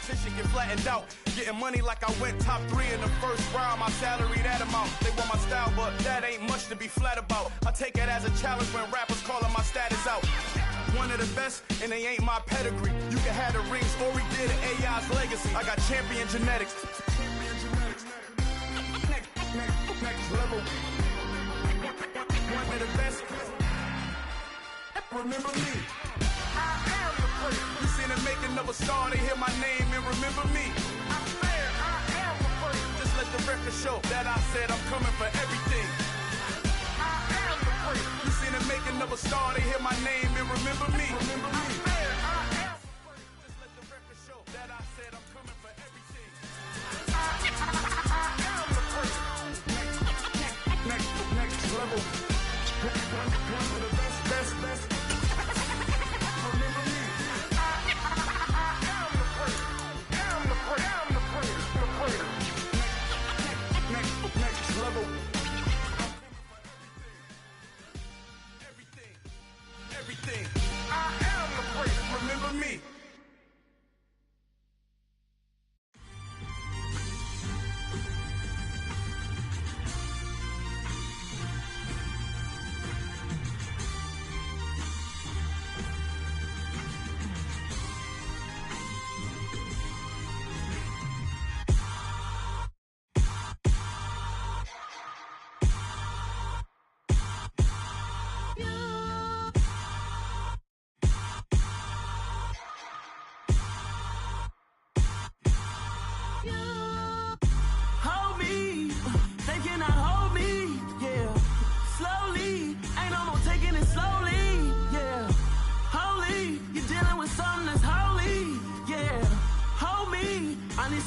competition get flattened out. Getting money like I went top 3 in the first round. My salary that amount. They want my style, but that ain't much to be flat about. I take it as a challenge when rappers calling my status out. One of the best, and they ain't my pedigree. You can have the rings, or we did AI's legacy. I got champion genetics. Next level. One of the best. Remember me. I am the first. You seen them making of a star, they hear my name and remember me. I swear I am the first. Just let the record show that I said I'm coming for everything. I am the first. You seen them making of a star, they hear my name and remember me. Remember me. I swear I am the first. Just let the record show that I said I'm coming for everything. I am the first. Next level. One of the best. Remember me. I am the first. I'm the first. Next level. Everything. I am the first. Remember me.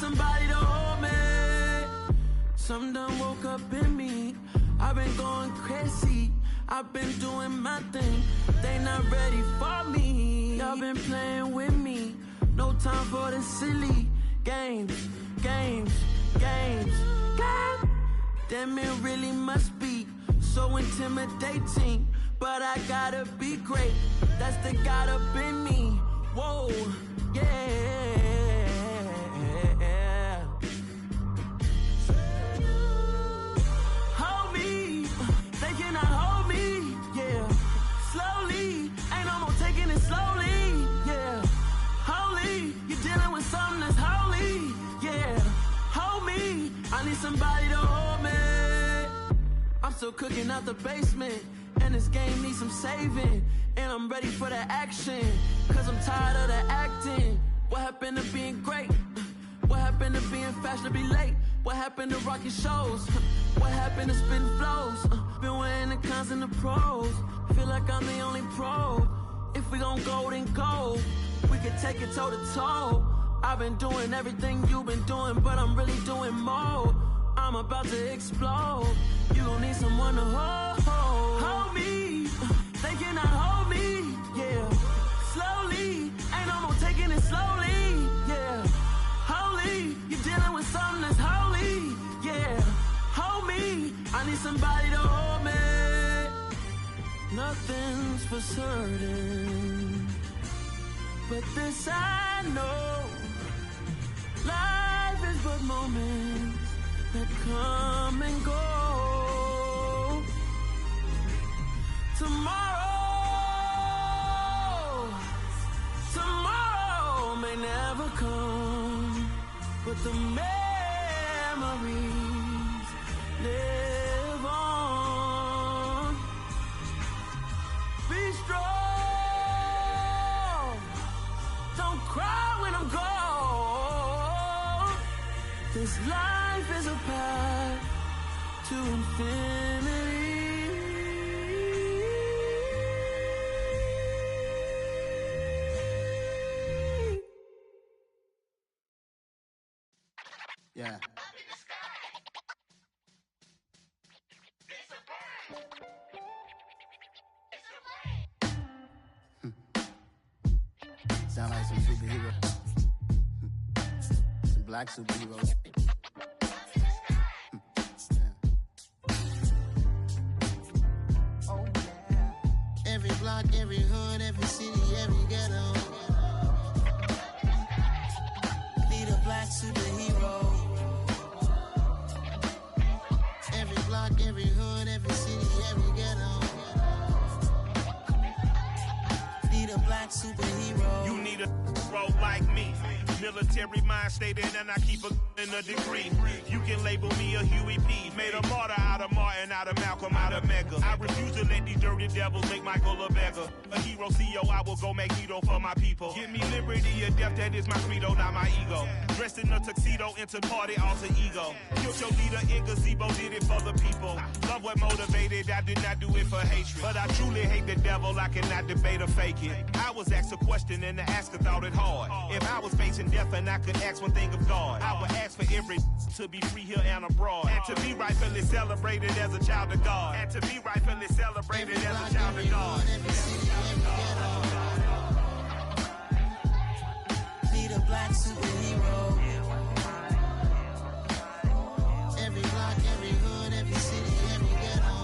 Somebody to hold me. Some done woke up in me. I've been going crazy. I've been doing my thing. They not ready for me. Y'all been playing with me. No time for the silly games. Damn, it really must be so intimidating. But I gotta be great. That's the God up in me. Whoa, yeah. Somebody to hold me. I'm still cooking out the basement, and this game needs some saving. And I'm ready for the action, cause I'm tired of the acting. What happened to being great? What happened to being fashionably late? What happened to rocking shows? What happened to spitting flows? Been wearing the cons and the pros. Feel like I'm the only pro. If we gon' go, then go. We can take it toe to toe. I've been doing everything you've been doing, but I'm really doing more. I'm about to explode. You gon' need someone to hold me. They cannot hold me, yeah. Slowly, ain't no more taking it slowly, yeah. Holy, you're dealing with something that's holy, yeah. Hold me, I need somebody to hold me. Nothing's for certain, but this I know. Life is but moments that come and go. Tomorrow may never come, but the memories live on. Be strong, don't cry when I'm gone. This life is a path to infinity. Yeah. Sound like some superhero. Some black superheroes. Oh yeah. Every block, every hood, every city, every ghetto. hero like me. Military mind stated, and I keep in a degree. You can label me a Huey P. Made a martyr out of Martin, out of Malcolm, out of Mega. I refuse to let these dirty devils make Michael a beggar. A hero CEO, I will go Magneto for my people. Give me liberty or death, that is my credo, not my ego. Dressed in a tuxedo, enter party, alter ego. Killed your leader in gazebo, did it for the people. Love what motivated, I did not do it for hatred. But I truly hate the devil, I cannot debate or fake it. I was asked a question and the asker thought it hard. If I was facing death and I could ask one thing of God, I would ask for every to be free here and abroad. And to be rightfully celebrated as a child of God. And to be rightfully celebrated as a child of God. Need a black superhero. Every block, every hood, every city, every ghetto.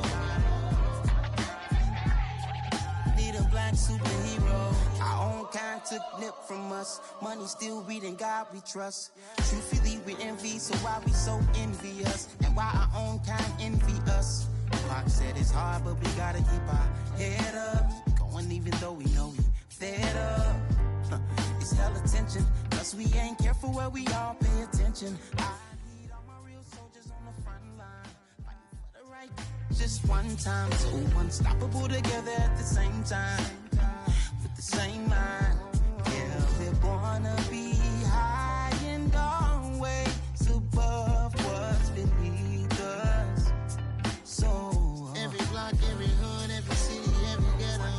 Need a black superhero. Our own kind took nip from us. Money still reading God we trust. Truthfully we envy, so why we so envious? And why our own kind envy us? Pac said it's hard, but we gotta keep our head up. Going even though we know we fed up. It's hell attention, cause we ain't careful where we all pay attention. I need all my real soldiers on the front line, fighting for the right just one time. So unstoppable together at the same time, with the same mind. Yeah, we're gonna be high and always above what's beneath us. So every block, every hood, every city, every ghetto.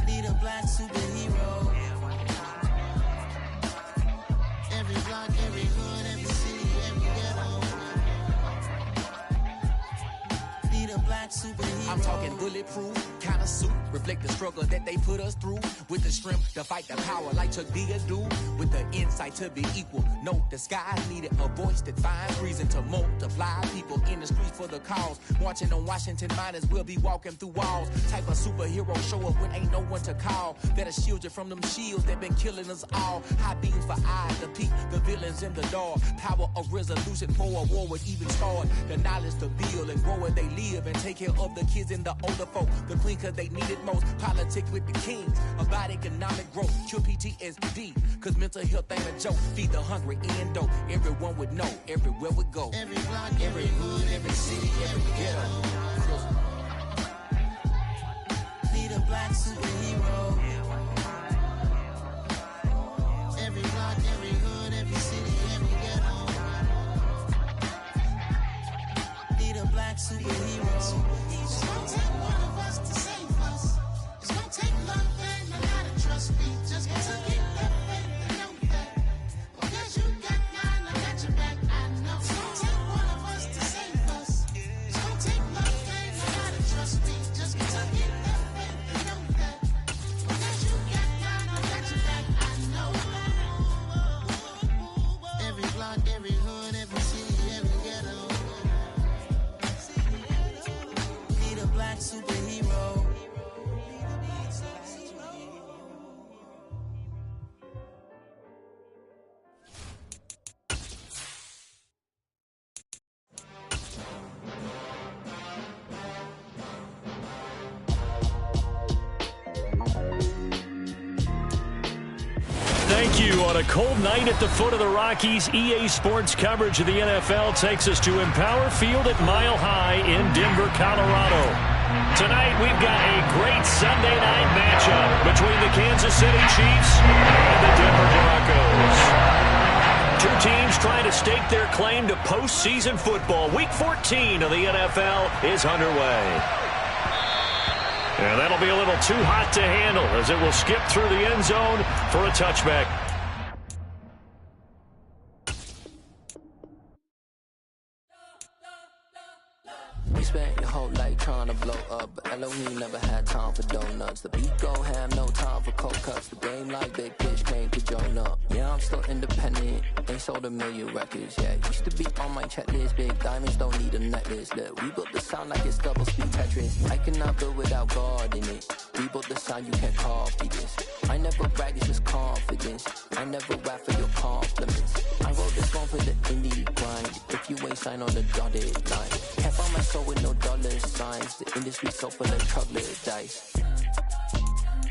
Need a black superhero. Every block, every hood, every city, every ghetto. Need a black superhero. I'm talking bulletproof kind of suit, reflect the struggle that they put us through. With the strength to fight the power like Chuck D do. With the insight to be equal. Note the skies needed a voice that finds reason to multiply. People in the streets for the cause. Marching on Washington miners will be walking through walls. Type of superhero show up when ain't no one to call. That'll shield you from them shields that been killing us all. High beams for eyes to peek the villains in the dark. Power of resolution for a war would even start. The knowledge to build and grow where they live and take care of the kids and the older folk. The queen cause they need it most. Politics with the kings. About economic growth. Cure PTSD. Cause mental health ain't a joke. Feed the hungry and dope. Everyone would know. Everywhere we go. Every block, every hood, every city, every ghetto. Need a black superhero. Every block, every hood, every city, every ghetto. Need a black superhero. It's gonna take one of us to save us. It's gonna take love and a lot of trust. We just gotta get that faith and know that. Because you got mine, I got your back, I know. It's gonna take one of us to save us. It's gonna take love and a lot of trust. We just gotta get that faith and know that. Because you got mine, I got your back, I know. Every block, every hood, every city, every ghetto. Need a black superhero. Thank you. On a cold night at the foot of the Rockies, EA Sports coverage of the NFL takes us to Empower Field at Mile High in Denver, Colorado. Tonight, we've got a great Sunday night matchup between the Kansas City Chiefs and the Denver Broncos. Two teams trying to stake their claim to postseason football. Week 14 of the NFL is underway. And that'll be a little too hot to handle as it will skip through the end zone for a touchback. You spent your whole life trying to blow up, but Elohim never had time for donuts. The beat go ham, no time for cold cuts. The game like big bitch came to join up. Yeah, I'm still independent, ain't sold a million records yet. Used to be on my checklist, big diamonds don't need a necklace. Look, we built the sound like it's double speed Tetris. I cannot build without God in it. We built the sound, you can't copy this. I never brag, it's just confidence. I never rap for your compliments. I wrote this one for the indie grind. If you ain't signed on the dotted line, can't find my soul with no dollar signs. The industry so full of chocolate dice.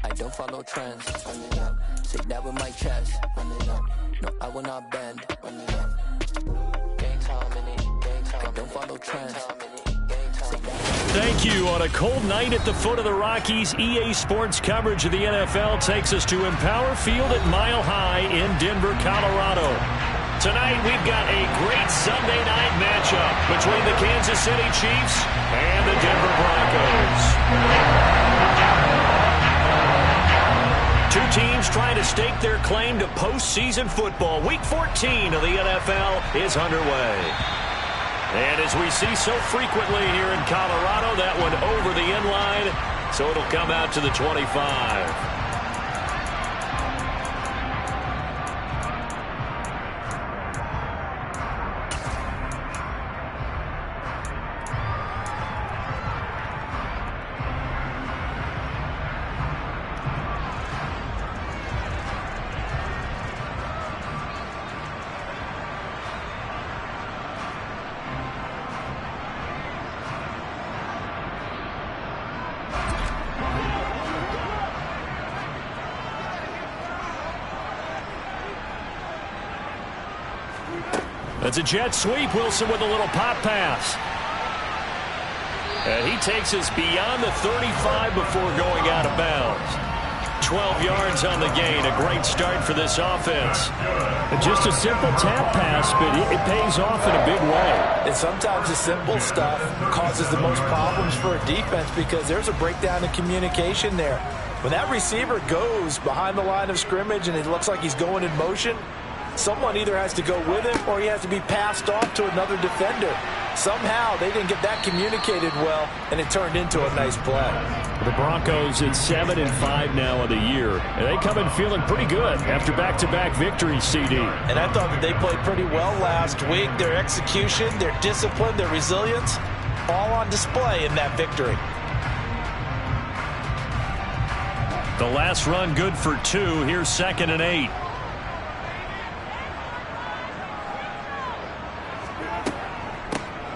I don't follow trends. Run it up. Say that with my chest. Run it up. No, I will not bend. Run it up. Gang time in it. Gang time. I don't follow trends. Thank you. On a cold night at the foot of the Rockies, EA Sports coverage of the NFL takes us to Empower Field at Mile High in Denver, Colorado. Tonight, we've got a great Sunday night matchup between the Kansas City Chiefs and the Denver Broncos. Two teams trying to stake their claim to postseason football. Week 14 of the NFL is underway. And as we see so frequently here in Colorado, that one over the end line, so it'll come out to the 25. It's a jet sweep. Wilson with a little pop pass. And he takes us beyond the 35 before going out of bounds. 12 yards on the gain. A great start for this offense. And just a simple tap pass, but it pays off in a big way. And sometimes the simple stuff causes the most problems for a defense because there's a breakdown in communication there. When that receiver goes behind the line of scrimmage and it looks like he's going in motion, someone either has to go with him or he has to be passed off to another defender. Somehow they didn't get that communicated well, and it turned into a nice play. The Broncos at 7-5 now of the year, and they come in feeling pretty good after back-to-back victories, CD. And I thought that they played pretty well last week. Their execution, their discipline, their resilience, all on display in that victory. The last run good for 2. Here's 2nd and 8.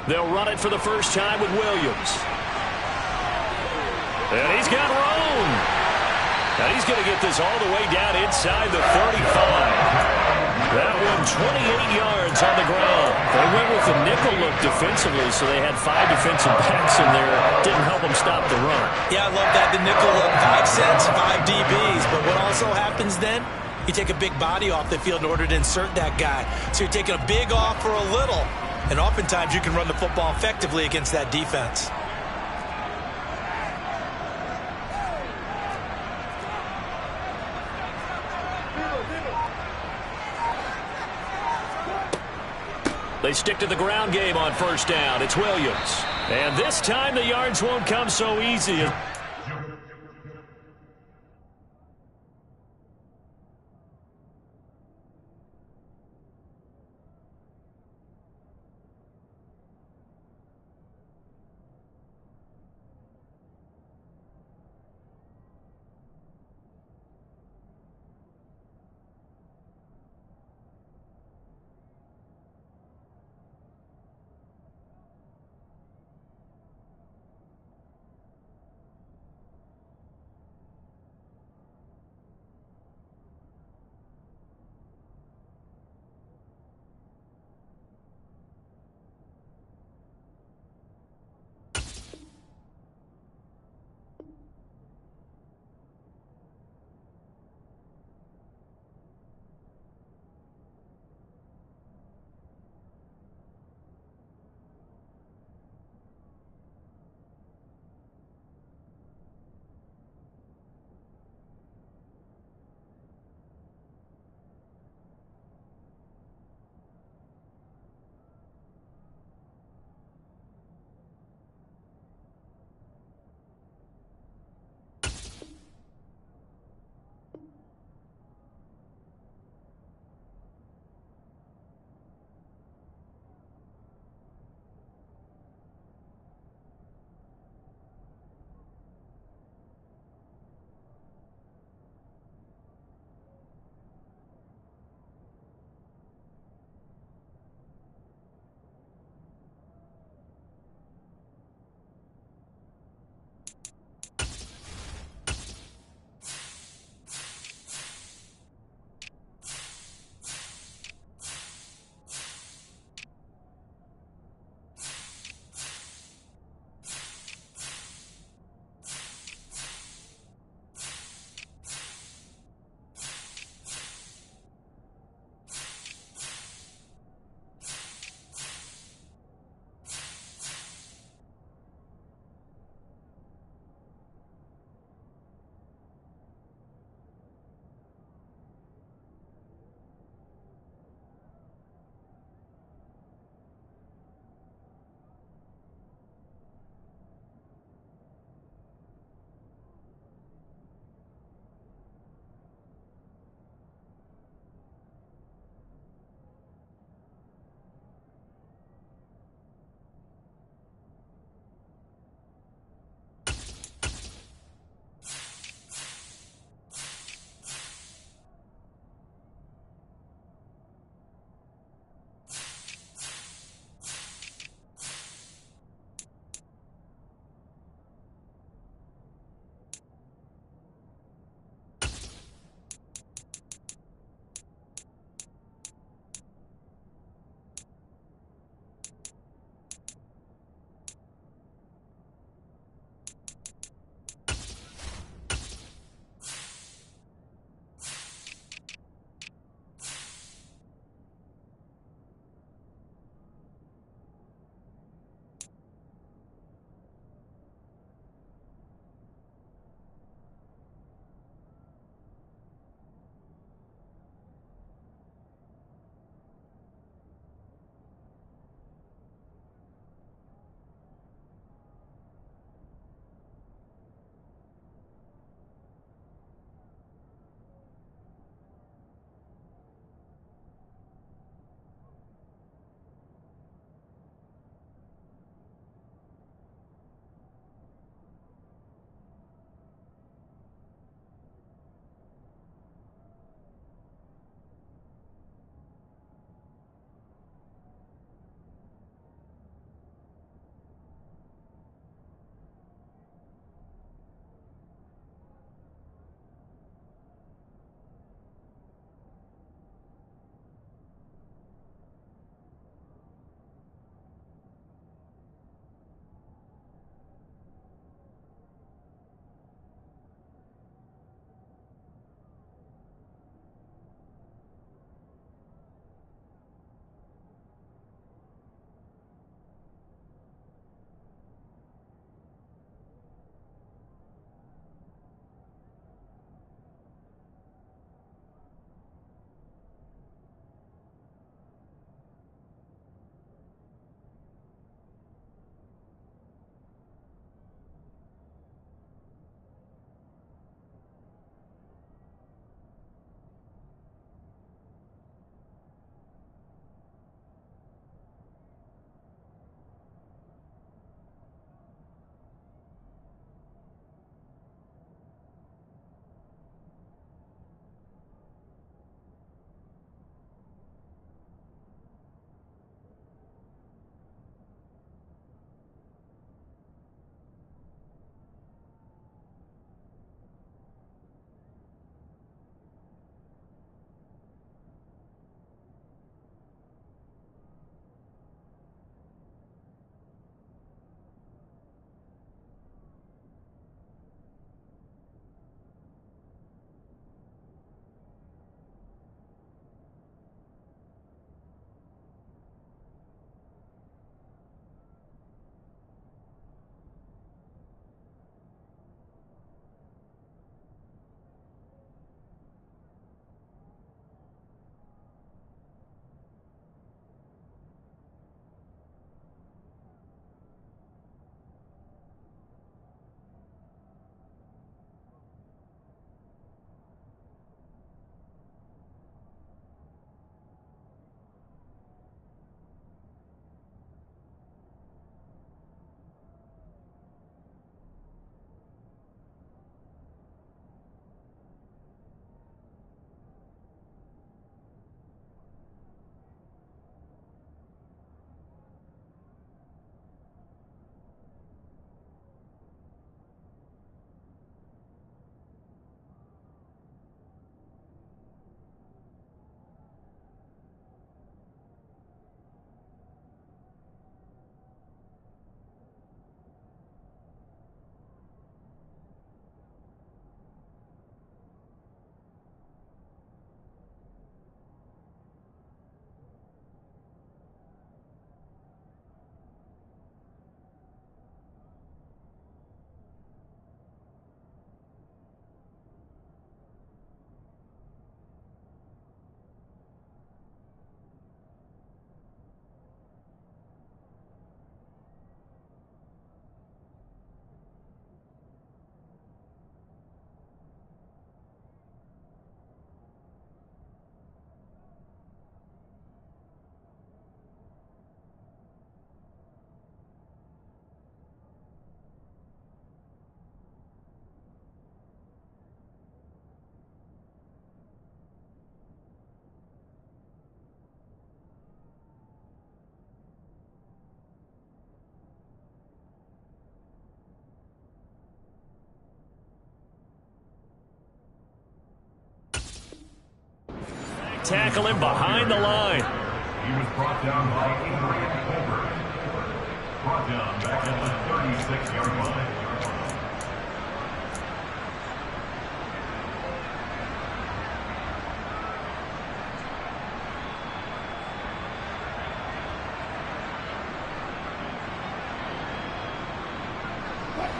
They'll run it for the first time with Williams. And he's got Jerome. And he's going to get this all the way down inside the 35. That one 28 yards on the ground. They went with the nickel look defensively, so they had 5 defensive backs in there. Didn't help them stop the run. Yeah, I love that. The nickel look, 5 sets, 5 DBs. But what also happens then, you take a big body off the field in order to insert that guy. So you're taking a big off for a little. And oftentimes you can run the football effectively against that defense. They stick to the ground game on first down. It's Williams. And this time the yards won't come so easy. tackle him behind the line. He was brought down by Adrian Colbert. Brought down back at the 36-yard line.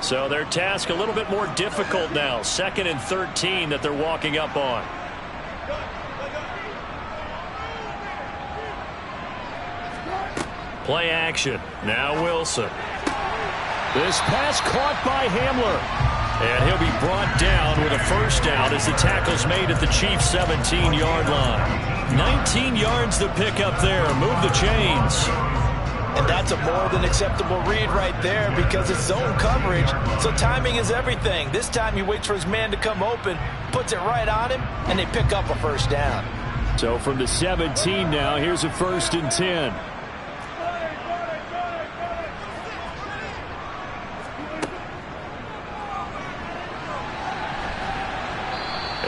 So their task a little bit more difficult now. 2nd and 13 that they're walking up on. Play action. Now Wilson. This pass caught by Hamler. And he'll be brought down with a first down as the tackle's made at the Chiefs' 17-yard line. 19 yards to pick up there. Move the chains. And that's a more than acceptable read right there because it's zone coverage, so timing is everything. This time he waits for his man to come open, puts it right on him, and they pick up a first down. So from the 17 now, here's a 1st and 10.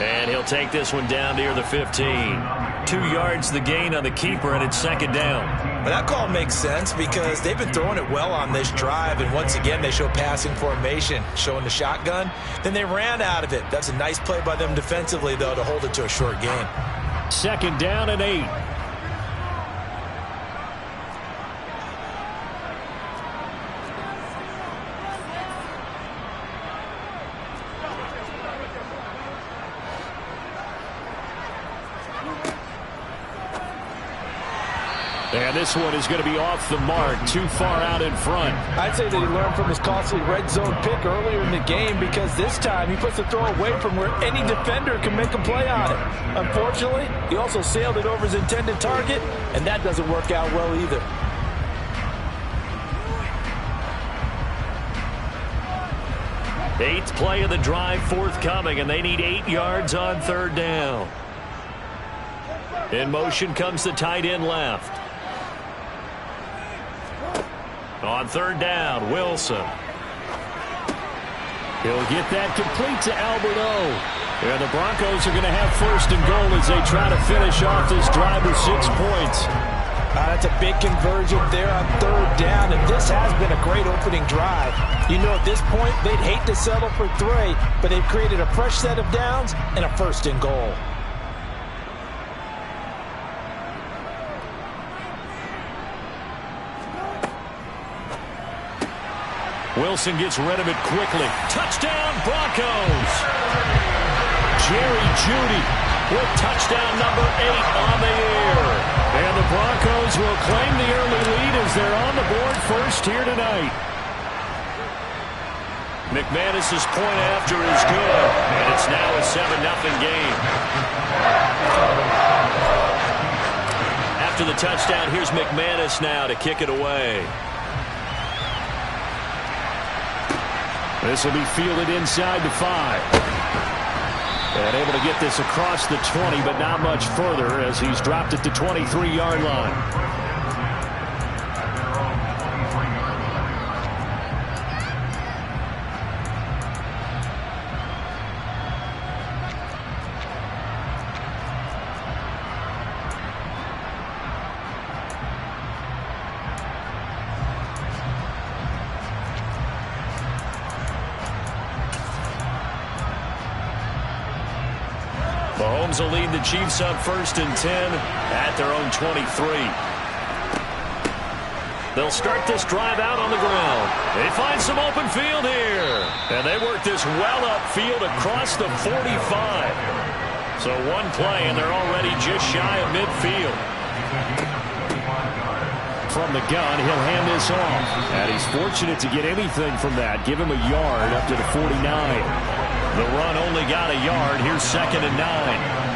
And he'll take this one down near the 15. 2 yards the gain on the keeper, and it's 2nd down. But that call makes sense because they've been throwing it well on this drive, and once again they show passing formation, showing the shotgun. Then they ran out of it. That's a nice play by them defensively, though, to hold it to a short gain. 2nd down and 8. And this one is going to be off the mark, too far out in front. I'd say that he learned from his costly red zone pick earlier in the game because this time he puts the throw away from where any defender can make a play on it. Unfortunately, he also sailed it over his intended target, and that doesn't work out well either. Eighth play of the drive forthcoming, and they need 8 yards on 3rd down. In motion comes the tight end left. On 3rd down, Wilson. He'll get that complete to Alberto. And the Broncos are going to have 1st and goal as they try to finish off this drive with 6 points. That's a big conversion there on 3rd down, and this has been a great opening drive. You know, at this point, they'd hate to settle for 3, but they've created a fresh set of downs and a 1st and goal. Wilson gets rid of it quickly. Touchdown, Broncos! Jerry Jeudy with touchdown number 8 on the year. And the Broncos will claim the early lead as they're on the board first here tonight. McManus's point after is good, and it's now a 7-0 game. After the touchdown, here's McManus now to kick it away. This will be fielded inside the 5. And able to get this across the 20, but not much further as he's dropped at the 23-yard line. Mahomes will lead the Chiefs up 1st and 10 at their own 23. They'll start this drive out on the ground. They find some open field here. And they work this well upfield across the 45. So one play, and they're already just shy of midfield. From the gun, he'll hand this off. And he's fortunate to get anything from that. Give him a yard up to the 49. The run only got a yard. Here's 2nd and 9.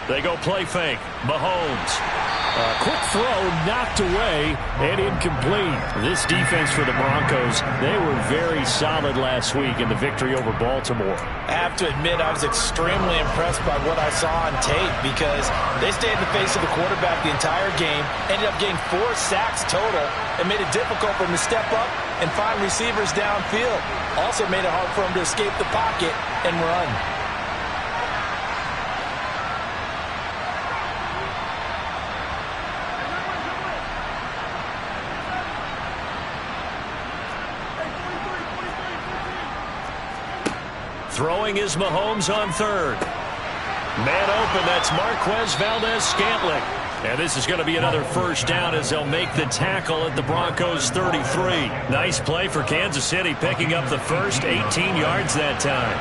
They go play fake. Mahomes. Quick throw, knocked away, and incomplete. This defense for the Broncos, they were very solid last week in the victory over Baltimore. I have to admit, I was extremely impressed by what I saw on tape because they stayed in the face of the quarterback the entire game, ended up getting 4 sacks total, and made it difficult for him to step up and find receivers downfield. Also made it hard for him to escape the pocket and run. Throwing is Mahomes on third. Man open, that's Marquez Valdez-Scantling. And this is going to be another first down as they'll make the tackle at the Broncos 33. Nice play for Kansas City, picking up the first 18 yards that time.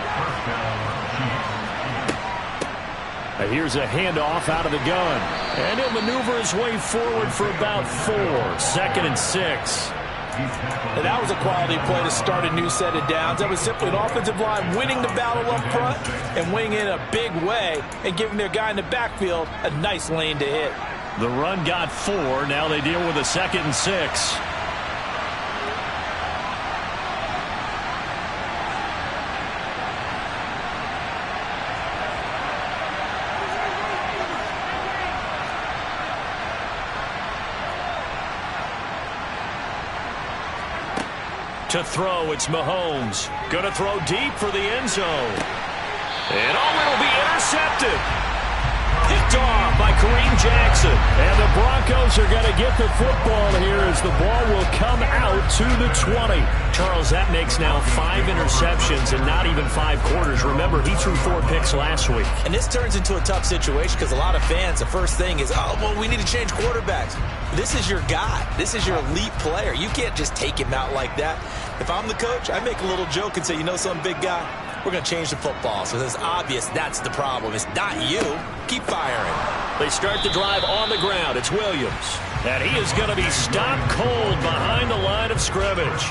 Here's a handoff out of the gun. And he'll maneuver his way forward for about 4. 2nd and 6. And that was a quality play to start a new set of downs. That was simply an offensive line winning the battle up front and winning in a big way and giving their guy in the backfield a nice lane to hit. The run got 4. Now they deal with a 2nd and 6. To throw, it's Mahomes. Going to throw deep for the end zone. And it'll be intercepted. Picked off by Kareem Jackson. And the Broncos are going to get the football here as the ball will come out to the 20. Charles, that makes now 5 interceptions and not even 5 quarters. Remember, he threw 4 picks last week. And this turns into a tough situation because a lot of fans, the first thing is, oh, well, we need to change quarterbacks. This is your guy. This is your elite player. You can't just take him out like that. If I'm the coach, I make a little joke and say, you know something, big guy? We're going to change the football. So it's obvious that's the problem. It's not you. Keep firing. They start the drive on the ground. It's Williams. And he is going to be stopped cold behind the line of scrimmage.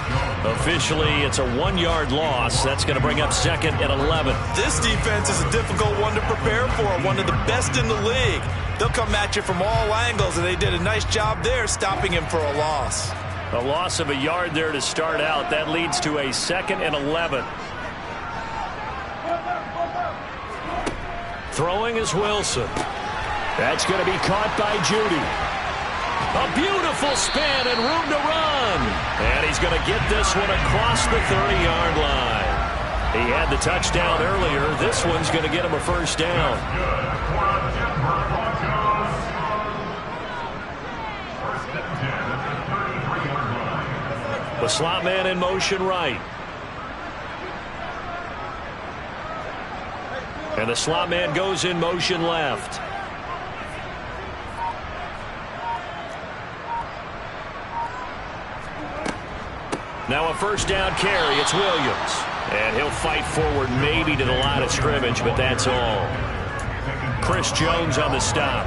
Officially, it's a 1-yard loss. That's going to bring up 2nd and 11. This defense is a difficult one to prepare for. One of the best in the league. They'll come at you from all angles, and they did a nice job there stopping him for a loss. A loss of a yard there to start out. That leads to a 2nd and 11. Throwing is Wilson. That's going to be caught by Judy. A beautiful spin and room to run. And he's going to get this one across the 30-yard line. He had the touchdown earlier. This one's going to get him a first down. The slot man in motion right. And the slot man goes in motion left. Now a first down carry. It's Williams. And he'll fight forward maybe to the line of scrimmage, but that's all. Chris Jones on the stop.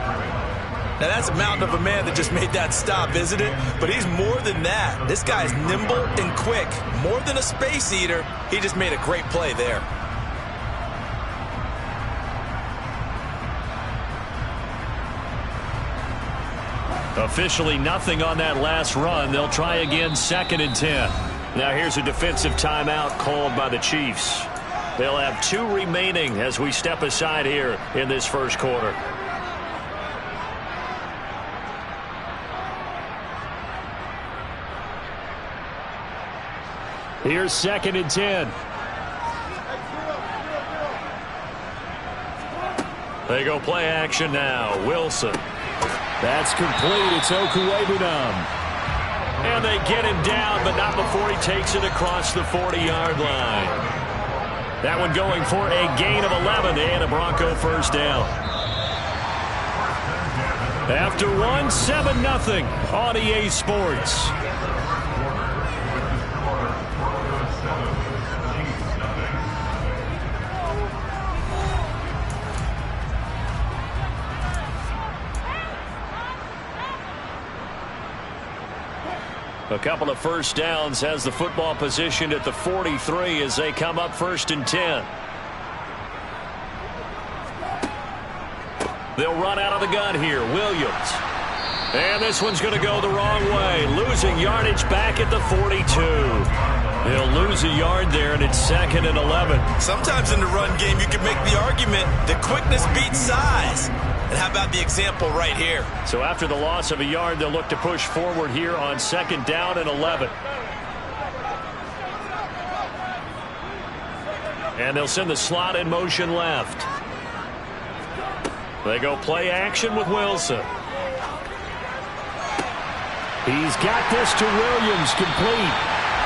Now that's a mountain of a man that just made that stop, isn't it? But he's more than that. This guy's nimble and quick. More than a space eater. He just made a great play there. Officially nothing on that last run. They'll try again 2nd and 10. Now here's a defensive timeout called by the Chiefs. They'll have 2 remaining as we step aside here in this first quarter. Here's 2nd and 10. They go play action now. Wilson. That's complete. It's Okuwebunam. And they get him down, but not before he takes it across the 40-yard line. That one going for a gain of 11 and a Bronco first down. After one, 7-0 on EA Sports. A couple of first downs, has the football positioned at the 43 as they come up 1st and 10. They'll run out of the gun here. Williams. And this one's going to go the wrong way. Losing yardage back at the 42. He'll lose a yard there, and it's 2nd and 11. Sometimes in the run game, you can make the argument that quickness beats size. And how about the example right here? So after the loss of a yard, they'll look to push forward here on 2nd down and 11. And they'll send the slot in motion left. They go play action with Wilson. He's got this to Williams, complete.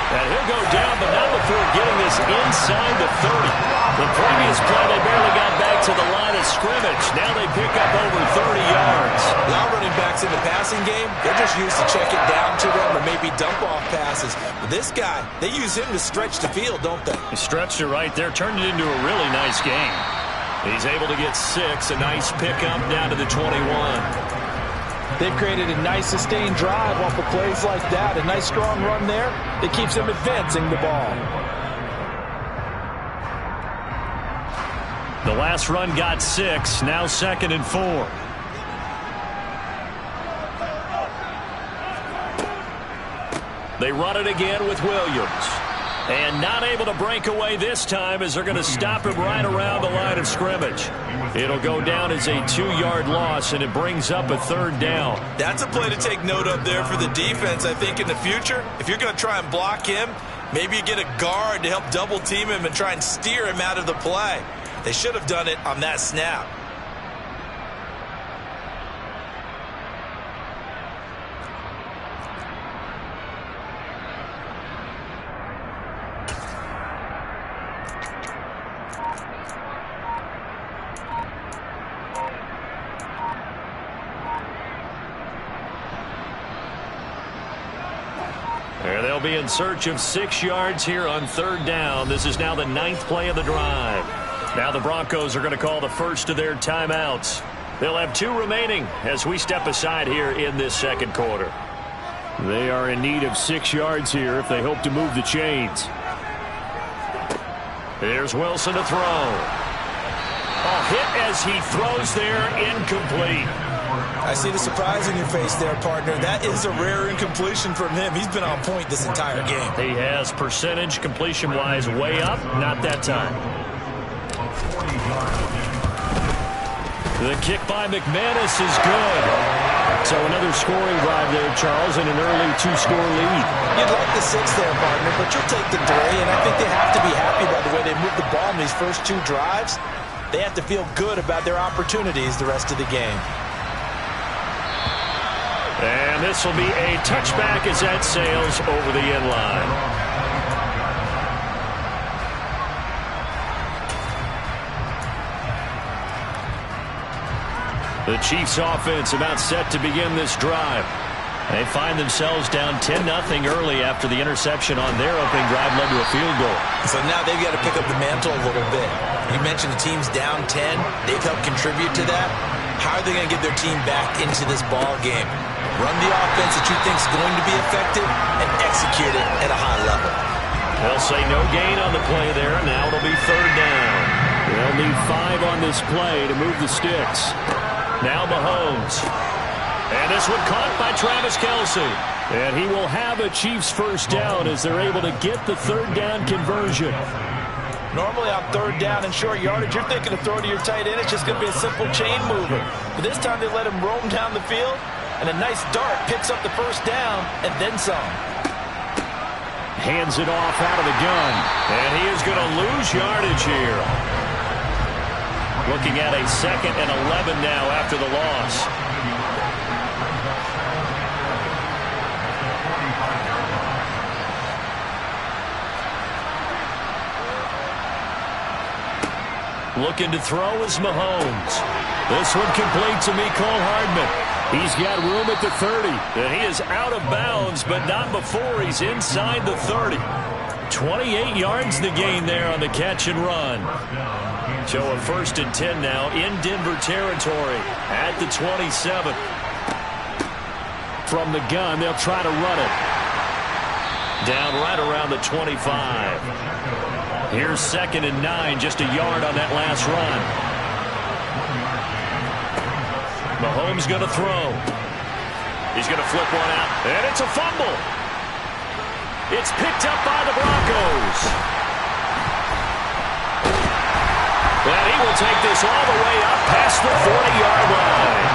And he'll go down, but not before getting this inside the 30. The previous play, they barely got back to the line of scrimmage. Now they pick up over 30 yards. A lot of running backs in the passing game, they're just used to check it down to them or maybe dump off passes. But this guy, they use him to stretch the field, don't they? He stretched it right there, turned it into a really nice game. He's able to get 6, a nice pickup down to the 21. They've created a nice sustained drive off of plays like that. A nice strong run there that keeps them advancing the ball. The last run got 6, now 2nd and 4. They run it again with Williams. And not able to break away this time as they're going to stop him right around the line of scrimmage. It'll go down as a 2-yard loss, and it brings up a 3rd down. That's a play to take note of there for the defense, I think, in the future. If you're going to try and block him, maybe you get a guard to help double team him and try and steer him out of the play. They should have done it on that snap. They'll be in search of 6 yards here on 3rd down. This is now the 9th play of the drive. Now the Broncos are going to call the first of their timeouts. They'll have 2 remaining as we step aside here in this 2nd quarter. They are in need of 6 yards here if they hope to move the chains. Here's Wilson to throw. A hit as he throws there, incomplete. I see the surprise in your face there, partner. That is a rare incompletion from him. He's been on point this entire game. He has percentage completion-wise way up. Not that time. The kick by McManus is good. So another scoring drive there, Charles, and an early 2-score lead. You'd like the 6 there, partner, but you'll take the 3, and I think they have to be happy by the way they moved the ball in these first 2 drives. They have to feel good about their opportunities the rest of the game. And this will be a touchback as that sails over the end line. The Chiefs offense about set to begin this drive. They find themselves down 10-0 early after the interception on their opening drive led to a field goal. So now they've got to pick up the mantle a little bit. You mentioned the team's down 10. They've helped contribute to that. How are they going to get their team back into this ball game? Run the offense that you think is going to be effective and execute it at a high level. They'll say no gain on the play there. Now it'll be 3rd down. They'll need 5 on this play to move the sticks. Now Mahomes. And this one caught by Travis Kelce. And he will have a Chiefs 1st down as they're able to get the 3rd down conversion. Normally on 3rd down and short yardage, you're thinking of throw to your tight end. It's just going to be a simple chain mover. But this time they let him roam down the field. And a nice dart picks up the 1st down and then some. Hands it off out of the gun. And he is going to lose yardage here. Looking at a 2nd and 11 now after the loss. Looking to throw is Mahomes. This one complete to Mecole Hardman. He's got room at the 30. And he is out of bounds, but not before he's inside the 30. 28 yards the gain there on the catch and run. So a 1st and 10 now in Denver territory at the 27. From the gun, they'll try to run it. Down right around the 25. Here's 2nd and 9, just a yard on that last run. Mahomes going to throw. He's going to flip one out, and it's a fumble. It's picked up by the Broncos. And he will take this all the way up past the 40-yard line.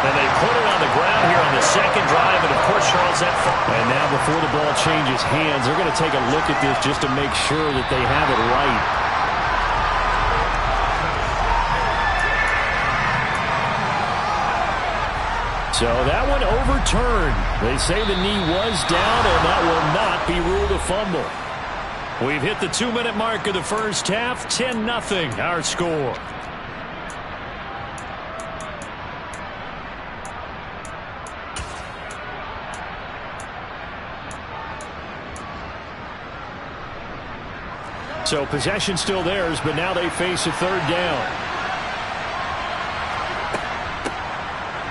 And they put it on the ground here on the second drive, and of course, Charles, that and now before the ball changes hands, they're going to take a look at this just to make sure that they have it right. So that one overturned. They say the knee was down, and that will not be ruled a fumble. We've hit the 2-minute mark of the first half. 10-0 our score. So possession still theirs, but now they face a third down.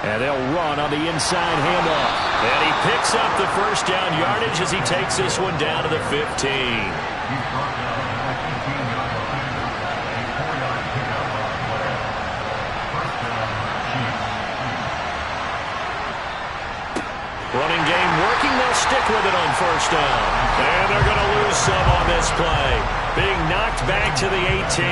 And they'll run on the inside handoff. And he picks up the first down yardage as he takes this one down to the 15. Running game working. They'll stick with it on first down. And they're going to lose some on this play. Being knocked back to the 18.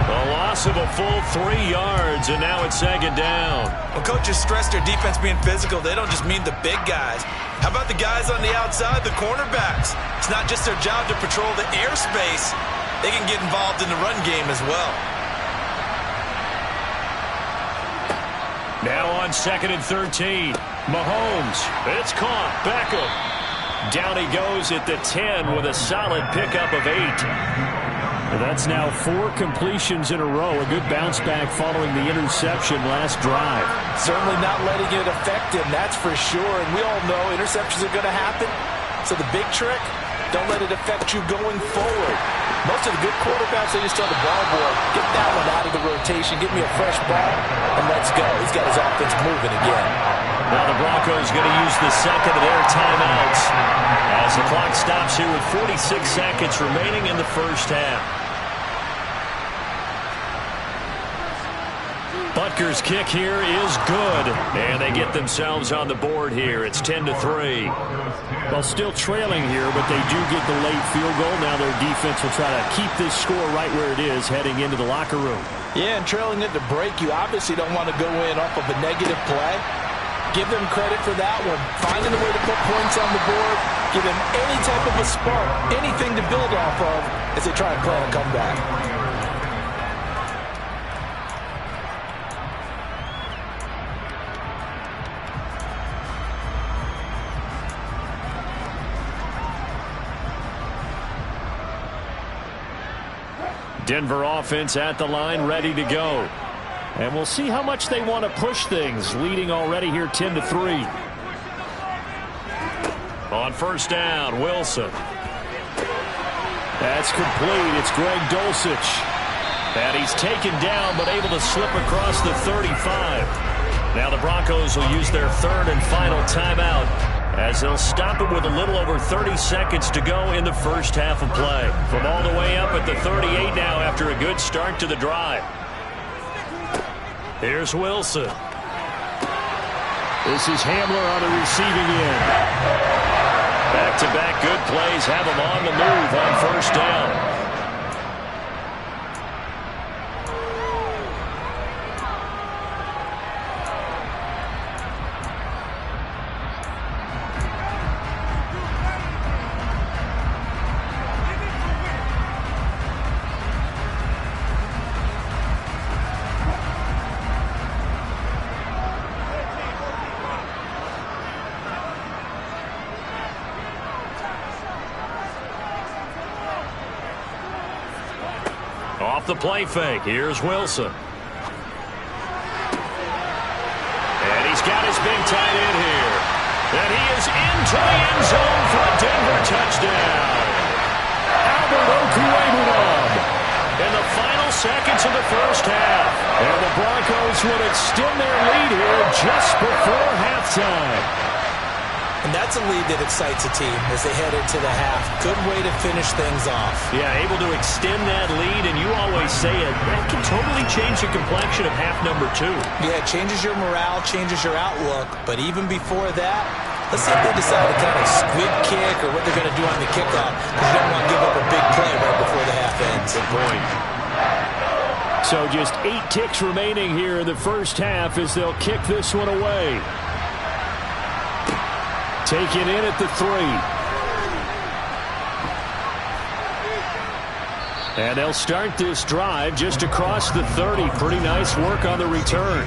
A loss of a full 3 yards, and now it's second down. Well, coaches stress their defense being physical. They don't just mean the big guys. How about the guys on the outside, the cornerbacks? It's not just their job to patrol the airspace. They can get involved in the run game as well. Now on 2nd and 13. Mahomes. It's caught. Beckham. Down he goes at the 10 with a solid pickup of 8. That's now 4 completions in a row. A good bounce back following the interception last drive. Certainly not letting it affect him, that's for sure. And we all know interceptions are going to happen. So the big trick, don't let it affect you going forward. Most of the good quarterbacks, they just tell the ball boy, get that one out of the rotation, get me a fresh ball, and let's go. He's got his offense moving again. Now the Broncos going to use the second of their timeouts as the clock stops here with 46 seconds remaining in the first half. Butker's kick here is good, and they get themselves on the board here. It's 10-3. Well, still trailing here, but they do get the late field goal. Now their defense will try to keep this score right where it is heading into the locker room. Yeah, and trailing it to break, you obviously don't want to go in off of a negative play. Give them credit for that one. Finding a way to put points on the board, give them any type of a spark, anything to build off of as they try and plan a comeback. Denver offense at the line, ready to go. And we'll see how much they want to push things, leading already here 10-3. On first down, Wilson. That's complete. It's Greg Dulcich. And he's taken down, but able to slip across the 35. Now the Broncos will use their third and final timeout as they'll stop it with a little over 30 seconds to go in the first half of play. From all the way up at the 38 now after a good start to the drive. Here's Wilson. This is Hamler on the receiving end. Back-to-back good plays have him on the move on first down. Off the play fake, here's Wilson. And he's got his big tight end here. And he is into the end zone for a Denver touchdown. Albert Okwuegbunam in the final seconds of the first half. And the Broncos would extend their lead here just before halftime. And that's a lead that excites a team as they head into the half. Good way to finish things off. Yeah, able to extend that lead, and you always say it, that can totally change the complexion of half number 2. Yeah, it changes your morale, changes your outlook. But even before that, let's see if they decide to kind of squib kick or what they're going to do on the kickoff, because you don't want to give up a big play right before the half ends. Good point. So just 8 ticks remaining here in the first half as they'll kick this one away. Taken in at the 3. And they'll start this drive just across the 30. Pretty nice work on the return.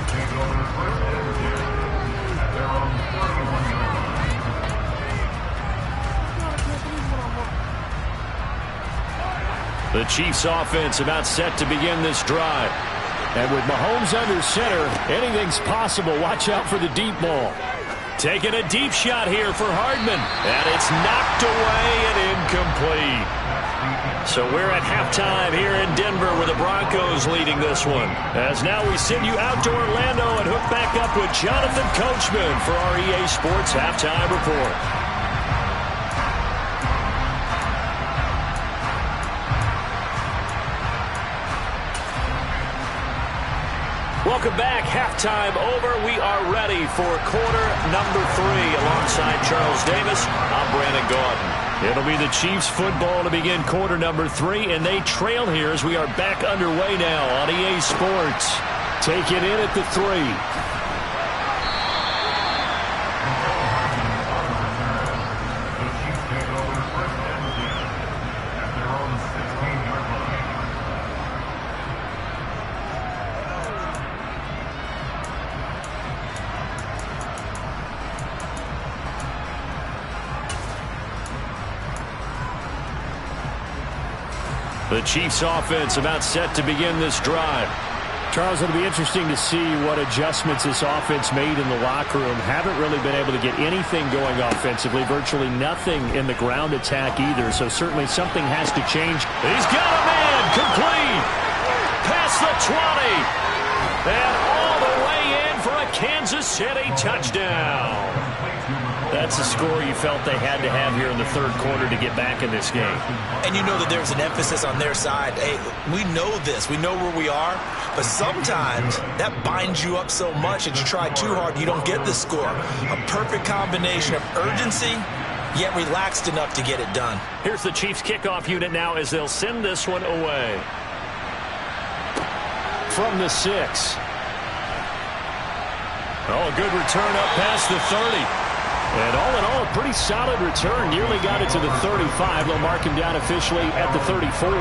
The Chiefs offense about set to begin this drive. And with Mahomes under center, anything's possible. Watch out for the deep ball. Taking a deep shot here for Hardman. And it's knocked away and incomplete. So we're at halftime here in Denver with the Broncos leading this one. As now we send you out to Orlando and hook back up with Jonathan Coachman for our EA Sports Halftime Report. Welcome back. Halftime over. We are ready for quarter number 3. Alongside Charles Davis, I'm Brandon Gaudin. It'll be the Chiefs football to begin quarter number 3, and they trail here as we are back underway now on EA Sports. Take it in at the 3. The Chiefs offense about set to begin this drive. Charles, it'll be interesting to see what adjustments this offense made in the locker room. Haven't really been able to get anything going offensively. Virtually nothing in the ground attack either. So certainly something has to change. He's got a man complete. Past the 20. And all the way in for a Kansas City touchdown. That's a score you felt they had to have here in the third quarter to get back in this game. And you know that there's an emphasis on their side. Hey, we know this. We know where we are. But sometimes that binds you up so much that you try too hard, you don't get the score. A perfect combination of urgency, yet relaxed enough to get it done. Here's the Chiefs kickoff unit now as they'll send this one away. From the 6. Oh, a good return up past the 30. And all in all, a pretty solid return. Nearly got it to the 35. They'll mark him down officially at the 34.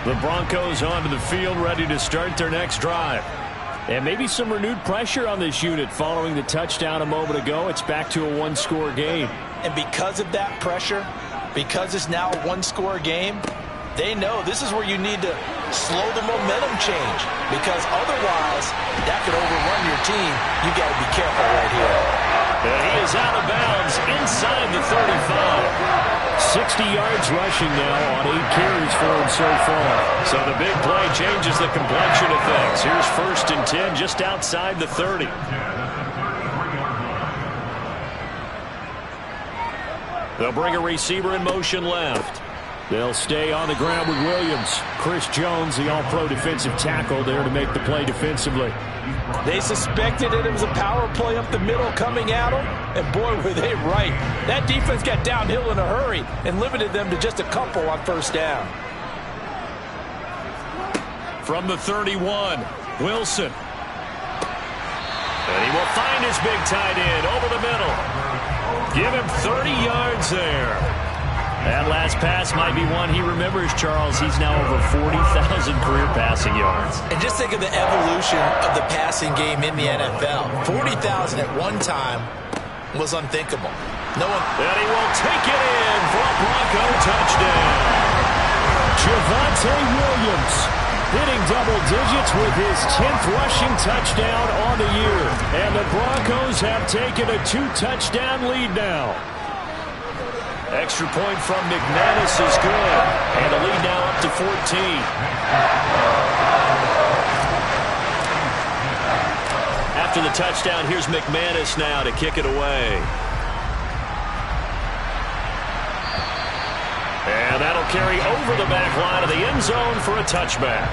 The Broncos onto the field, ready to start their next drive. And maybe some renewed pressure on this unit following the touchdown a moment ago. It's back to a one-score game. And because of that pressure, because it's now a one-score game, they know this is where you need to slow the momentum change. Because otherwise, that could overrun your team. You got to be careful right here. And he is out of bounds inside the 35. 60 yards rushing now on 8 carries for him so far. So the big play changes the complexion of things. Here's 1st and 10 just outside the 30. They'll bring a receiver in motion left. They'll stay on the ground with Williams. Chris Jones, the all-pro defensive tackle, there to make the play defensively. They suspected it was a power play up the middle coming at them, and boy, were they right. That defense got downhill in a hurry and limited them to just a couple on first down. From the 31, Wilson. And he will find his big tight end over the middle. Give him 30 yards there. That last pass might be one he remembers, Charles. He's now over 40,000 career passing yards. And just think of the evolution of the passing game in the NFL. 40,000 at one time was unthinkable. No one. And he will take it in for a Bronco touchdown. Javonte Williams hitting double digits with his 10th rushing touchdown on the year. And the Broncos have taken a 2-touchdown lead now. Extra point from McManus is good. And the lead now up to 14. After the touchdown, here's McManus now to kick it away. And that'll carry over the back line of the end zone for a touchback.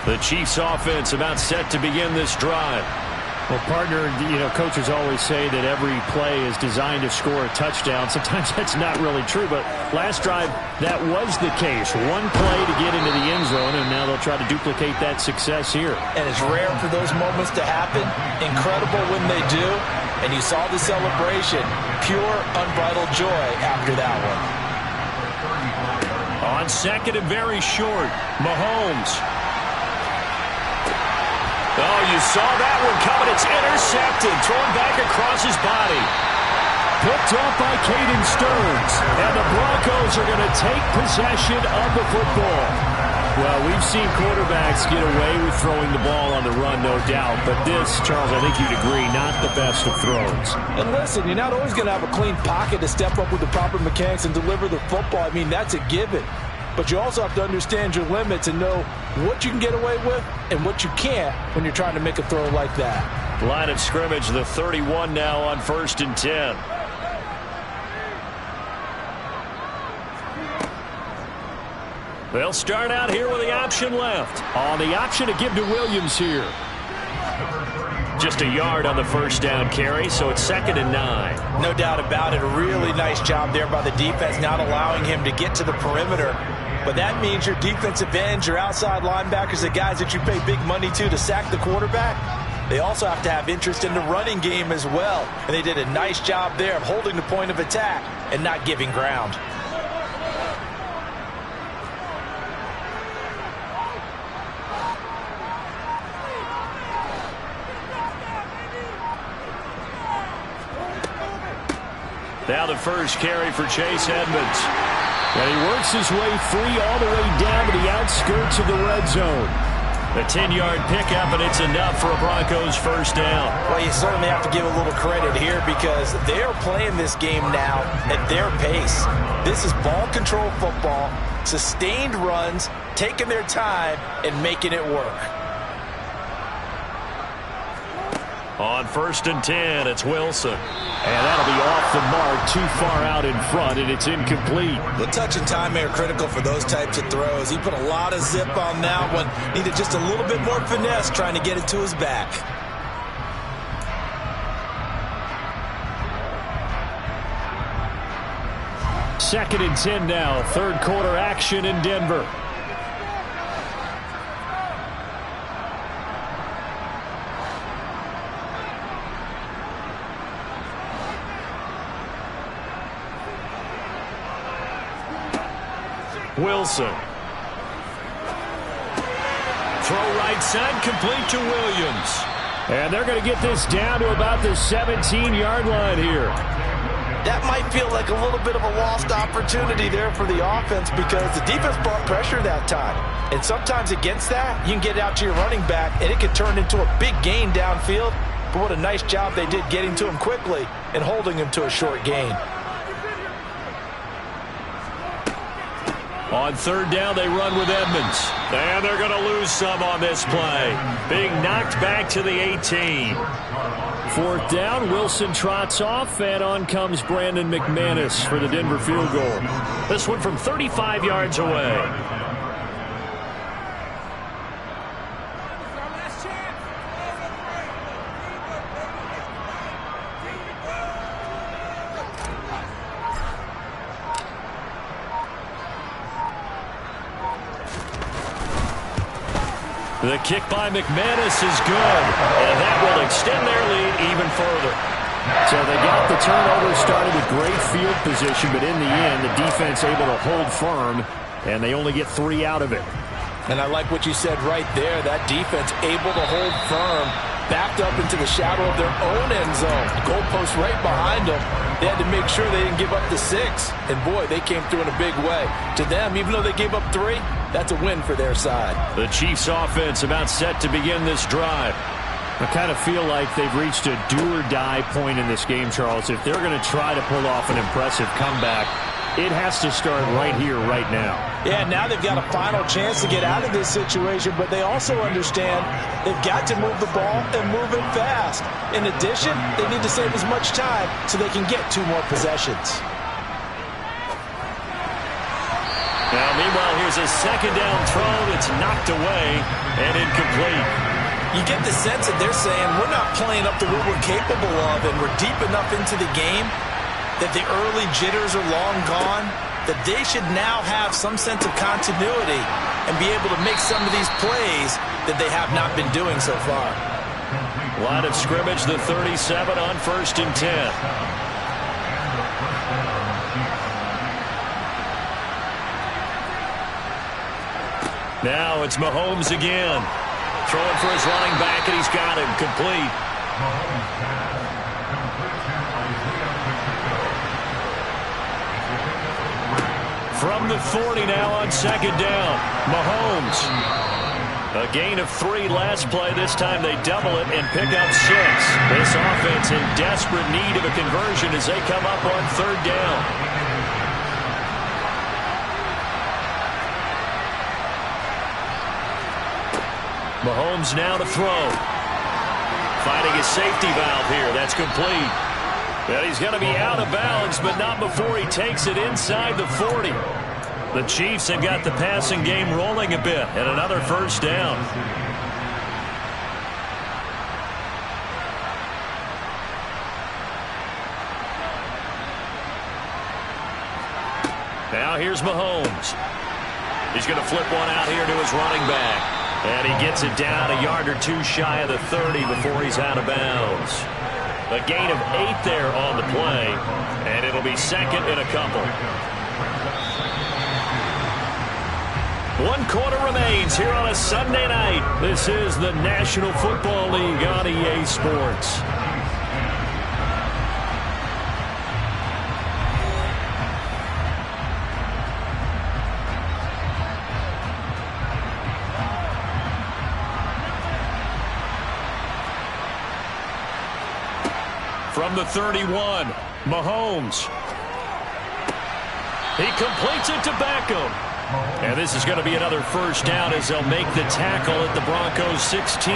The Chiefs offense about set to begin this drive. Well, partner, coaches always say that every play is designed to score a touchdown. Sometimes that's not really true, but last drive, that was the case. One play to get into the end zone, and now they'll try to duplicate that success here. And it's rare for those moments to happen. Incredible when they do. And you saw the celebration. Pure, unbridled joy after that one. On second and very short, Mahomes. Oh, you saw that one coming. It's intercepted. Thrown back across his body. Picked off by Caden Stearns. And the Broncos are going to take possession of the football. Well, we've seen quarterbacks get away with throwing the ball on the run, no doubt. But this, Charles, I think you'd agree, not the best of throws. And listen, you're not always going to have a clean pocket to step up with the proper mechanics and deliver the football. I mean, that's a given. But you also have to understand your limits and know what you can get away with and what you can't when you're trying to make a throw like that. Line of scrimmage, the 31 now on 1st and 10. They'll start out here with the option left. On the option to give to Williams here. Just a yard on the first down carry, so it's 2nd and 9. No doubt about it. A really nice job there by the defense, not allowing him to get to the perimeter. But that means your defensive ends, your outside linebackers, the guys that you pay big money to sack the quarterback, they also have to have interest in the running game as well. And they did a nice job there of holding the point of attack and not giving ground. Now the first carry for Chase Edmonds. And he works his way free all the way down to the outskirts of the red zone. A 10-yard pickup, and it's enough for a Broncos first down. Well, you certainly have to give a little credit here because they are playing this game now at their pace. This is ball control football, sustained runs, taking their time, and making it work. On 1st and 10, it's Wilson. And that'll be off the mark, too far out in front, and it's incomplete. The touch and timing are critical for those types of throws. He put a lot of zip on that one. Needed just a little bit more finesse trying to get it to his back. Second and 10 now, third quarter action in Denver. Wilson. Throw right side, complete to Williams. And they're going to get this down to about the 17-yard line here. That might feel like a little bit of a lost opportunity there for the offense because the defense brought pressure that time. And sometimes against that, you can get out to your running back, and it can turn into a big gain downfield. But what a nice job they did getting to him quickly and holding him to a short gain. On third down, they run with Edmonds. And they're going to lose some on this play. Being knocked back to the 18. Fourth down, Wilson trots off, and on comes Brandon McManus for the Denver field goal. This one from 35 yards away. The kick by McManus is good, and that will extend their lead even further. So they got the turnover, started with great field position, but in the end, the defense able to hold firm, and they only get 3 out of it. And I like what you said right there. That defense able to hold firm, backed up into the shadow of their own end zone. The goalpost right behind them. They had to make sure they didn't give up the 6. And boy, they came through in a big way. To them, even though they gave up 3, that's a win for their side. The Chiefs offense about set to begin this drive. I kind of feel like they've reached a do-or-die point in this game, Charles. If they're going to try to pull off an impressive comeback, it has to start right here, right now. Yeah, now they've got a final chance to get out of this situation, but they also understand they've got to move the ball and move it fast. In addition, they need to save as much time so they can get 2 more possessions. Now, meanwhile, here's a second down throw that's knocked away and incomplete. You get the sense that they're saying we're not playing up to what we're capable of, and we're deep enough into the game that the early jitters are long gone, that they should now have some sense of continuity and be able to make some of these plays that they have not been doing so far. Line of scrimmage, the 37 on 1st and 10. Now it's Mahomes again. Throwing for his running back, and he's got him complete. From the 40 now on 2nd down. Mahomes. A gain of 3 last play. This time they double it and pick up 6. This offense in desperate need of a conversion as they come up on 3rd down. Mahomes now to throw. Finding his safety valve here. That's complete. Well, he's going to be out of bounds, but not before he takes it inside the 40. The Chiefs have got the passing game rolling a bit, and another 1st down. Now here's Mahomes. He's going to flip one out here to his running back. And he gets it down a yard or 2 shy of the 30 before he's out of bounds. A gain of 8 there on the play, and it'll be 2nd and a couple. 1 quarter remains here on a Sunday night. This is the National Football League on EA Sports. From the 31, Mahomes. He completes it to Beckham. And this is going to be another 1st down as they'll make the tackle at the Broncos 16.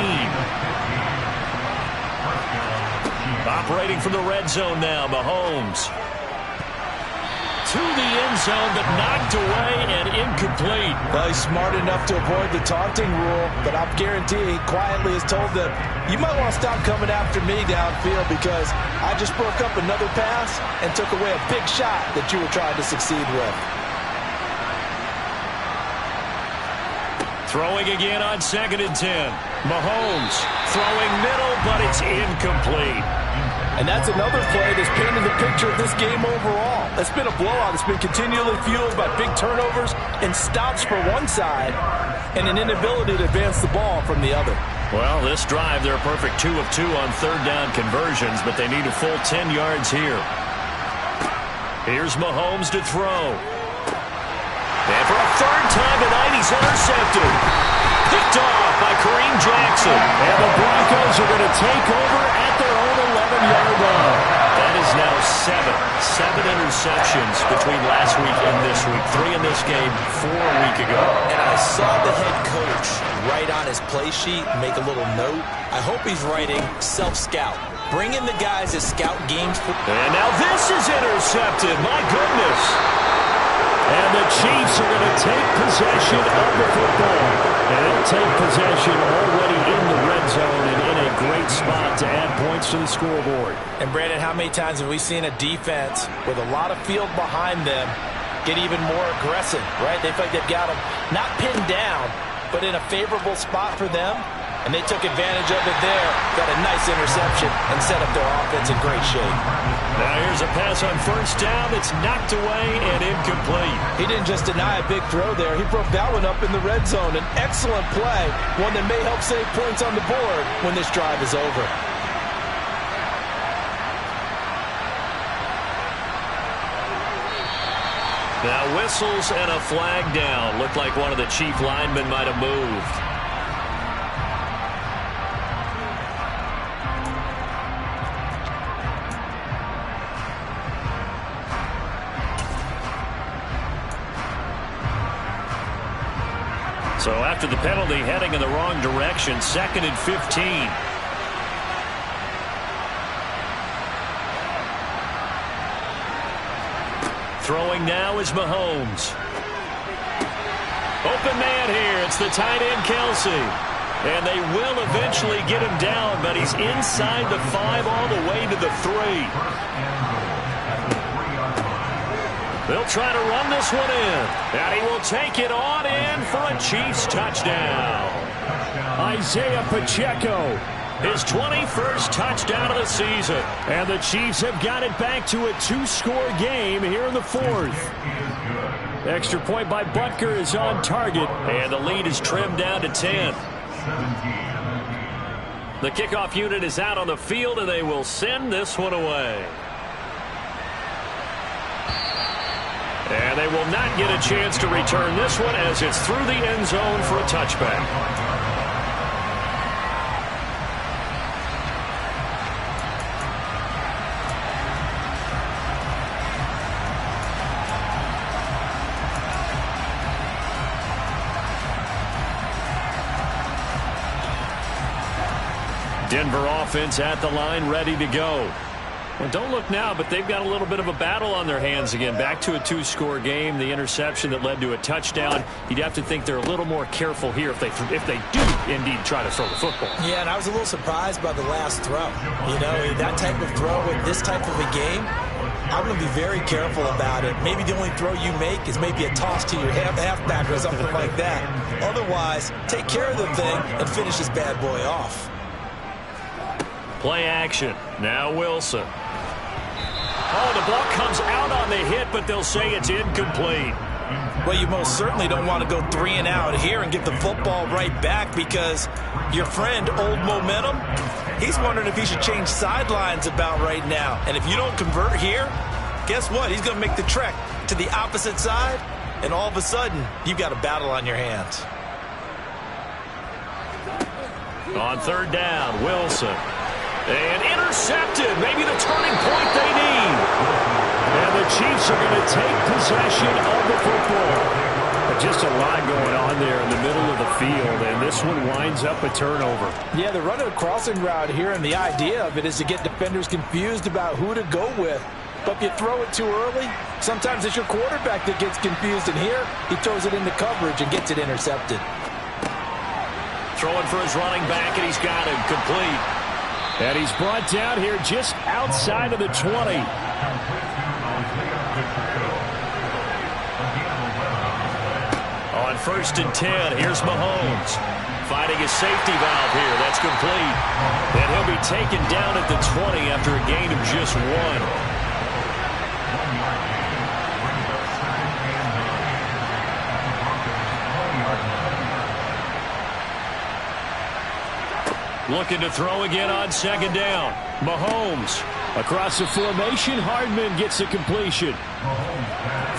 Operating from the red zone now, Mahomes. To the end zone, but knocked away and incomplete. Well, he's smart enough to avoid the taunting rule, but I guarantee he quietly has told them, you might want to stop coming after me downfield because I just broke up another pass and took away a big shot that you were trying to succeed with. Throwing again on 2nd and 10. Mahomes throwing middle, but it's incomplete. And that's another play that's painted the picture of this game overall. It's been a blowout. It's been continually fueled by big turnovers and stops for one side and an inability to advance the ball from the other. Well, this drive, they're a perfect 2 of 2 on 3rd down conversions, but they need a full 10 yards here. Here's Mahomes to throw. And for a 3rd time tonight, he's intercepted. Picked off by Kareem Jackson. And the Broncos are going to take over at their own 11-yard line. That is now 7 interceptions between last week and this week. 3 in this game, 4 a week ago. And I saw the head coach write on his play sheet, make a little note. I hope he's writing self-scout. Bring in the guys that scout games. And now this is intercepted. My goodness. And the Chiefs are going to take possession of the football. And they'll take possession already in the red zone and in a great spot to add points to the scoreboard. And, Brandon, how many times have we seen a defense with a lot of field behind them get even more aggressive, right? They feel like they've got them not pinned down, but in a favorable spot for them. And they took advantage of it there, got a nice interception, and set up their offense in great shape. Now here's a pass on 1st down that's knocked away and incomplete. He didn't just deny a big throw there. He broke that one up in the red zone. An excellent play, one that may help save points on the board when this drive is over. Now whistles and a flag down. Looked like one of the Chief linemen might have moved. So after the penalty, heading in the wrong direction, 2nd and 15. Throwing now is Mahomes. Open man here. It's the tight end, Kelsey. And they will eventually get him down, but he's inside the 5 all the way to the 3. They'll try to run this one in. And he will take it on in for a Chiefs touchdown. Isaiah Pacheco, his 21st touchdown of the season. And the Chiefs have got it back to a 2-score game here in the 4th. Extra point by Butker is on target. And the lead is trimmed down to 10. The kickoff unit is out on the field, and they will send this one away. And they will not get a chance to return this one as it's through the end zone for a touchback. Denver offense at the line, ready to go. Well, don't look now, but they've got a little bit of a battle on their hands again. Back to a 2-score game. The interception that led to a touchdown. You'd have to think they're a little more careful here if they do indeed try to throw the football. Yeah, and I was a little surprised by the last throw. You know, that type of throw in this type of a game, I'm going to be very careful about it. Maybe the only throw you make is maybe a toss to your halfback or something like that. Otherwise, take care of the thing and finish this bad boy off. Play action. Now Wilson. Oh, the ball comes out on the hit, but they'll say it's incomplete. Well, you most certainly don't want to go 3 and out here and get the football right back because your friend, Old Momentum, he's wondering if he should change sidelines about right now. And if you don't convert here, guess what? He's going to make the trek to the opposite side, and all of a sudden, you've got a battle on your hands. On 3rd down, Wilson. And intercepted. Maybe the turning point they need. And the Chiefs are going to take possession of the football. Just a lot going on there in the middle of the field, and this one winds up a turnover. Yeah, they're running a crossing route here, and the idea of it is to get defenders confused about who to go with. But if you throw it too early, sometimes it's your quarterback that gets confused, and here he throws it into coverage and gets it intercepted. Throwing for his running back, and he's got him complete. And he's brought down here just outside of the 20. On 1st and 10, here's Mahomes. Finding his safety valve here. That's complete. And he'll be taken down at the 20 after a gain of just 1. Looking to throw again on 2nd down. Mahomes across the formation. Hardman gets the completion.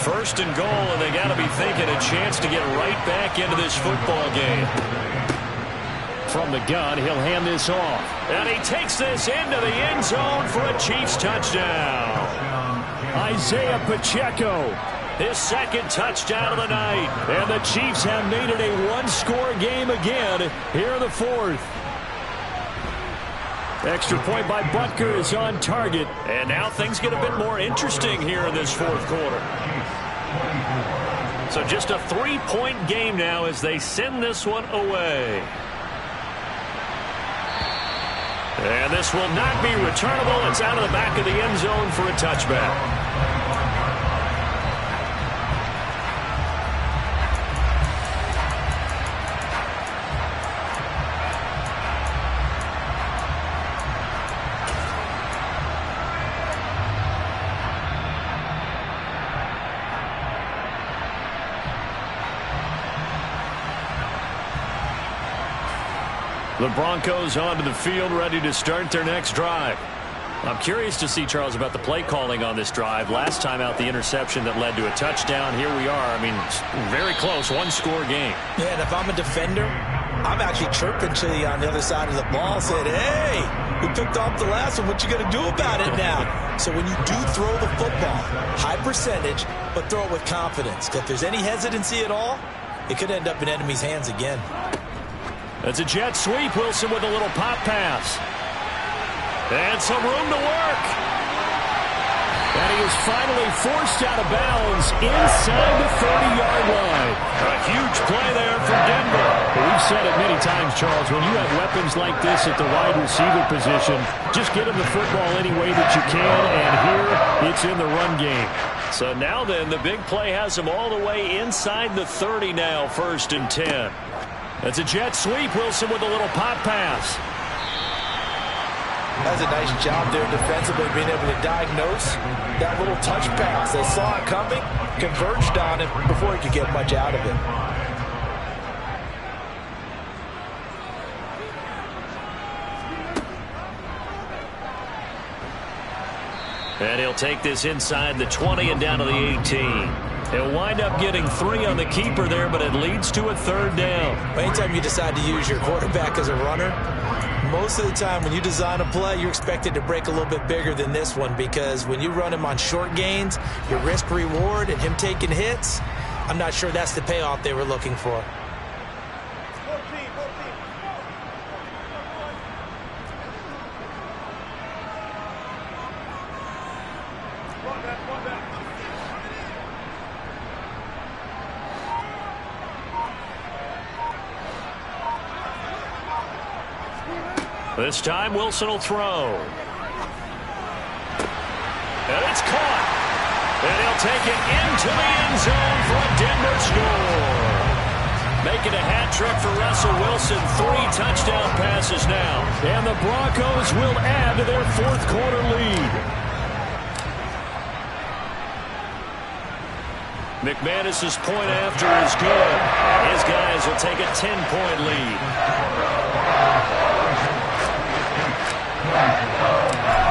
1st and goal, and they got to be thinking a chance to get right back into this football game. From the gun, he'll hand this off. And he takes this into the end zone for a Chiefs touchdown. Isaiah Pacheco, his 2nd touchdown of the night. And the Chiefs have made it a 1-score game again here in the 4th. Extra point by Butker is on target. And now things get a bit more interesting here in this 4th quarter. So just a 3-point game now as they send this one away. And this will not be returnable. It's out of the back of the end zone for a touchback. The Broncos onto the field, ready to start their next drive. I'm curious to see, Charles, about the play calling on this drive. Last time out, the interception that led to a touchdown. Here we are. I mean, very close, one-score game. Yeah, and if I'm a defender, I'm actually chirping to you on the other side of the ball, saying, hey, we picked off the last one. What you going to do about it now? So when you do throw the football, high percentage, but throw it with confidence. Because if there's any hesitancy at all, it could end up in enemy's hands again. That's a jet sweep. Wilson with a little pop pass. And some room to work. And he is finally forced out of bounds inside the 30-yard line. A huge play there for Denver. We've said it many times, Charles, when you have weapons like this at the wide receiver position, just get him the football any way that you can, and here it's in the run game. So now then, the big play has him all the way inside the 30 now, 1st and 10. That's a jet sweep. Wilson with a little pop pass. That's a nice job there defensively, being able to diagnose that little touch pass. They saw it coming, converged on it before he could get much out of it. And he'll take this inside the 20 and down to the 18. He'll wind up getting 3 on the keeper there, but it leads to a 3rd down. Anytime you decide to use your quarterback as a runner, most of the time when you design a play, you're expected to break a little bit bigger than this one, because when you run him on short gains, your risk-reward and him taking hits, I'm not sure that's the payoff they were looking for. This time, Wilson will throw. And it's caught. And he'll take it into the end zone for a Denver score. Making a hat trick for Russell Wilson. 3 touchdown passes now. And the Broncos will add to their 4th quarter lead. McManus's point after is good. His guys will take a 10-point lead.